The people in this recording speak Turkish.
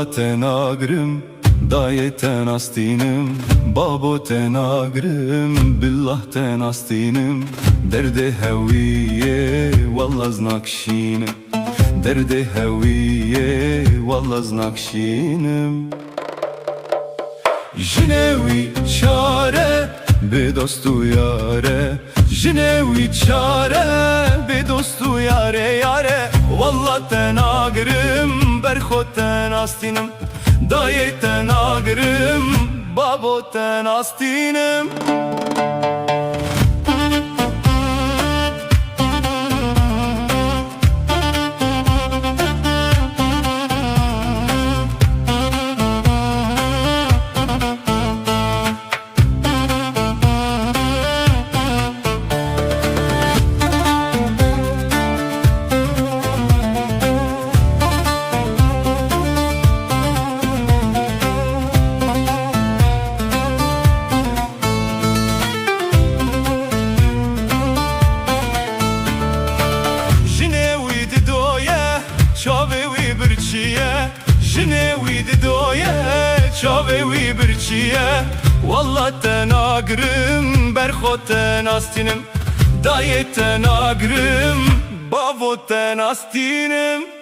Valla tenagrim, dayeten astinim, babo tenagrim, billah ten astinim. Derde heviye, valla znakşinim, derde heviye, valla znakşinim. Jinevi çare, be dostu yare, jinevi çare, be dostu yare yare. Valla tenagrim, berhoten astinim, dayeten agrim, baboten astinim. Çavevi birçiye, jinevi didoye, çavevi birçiye. Valla tenagrim, berhoten astinim, dayeten agrim, bavoten astinim.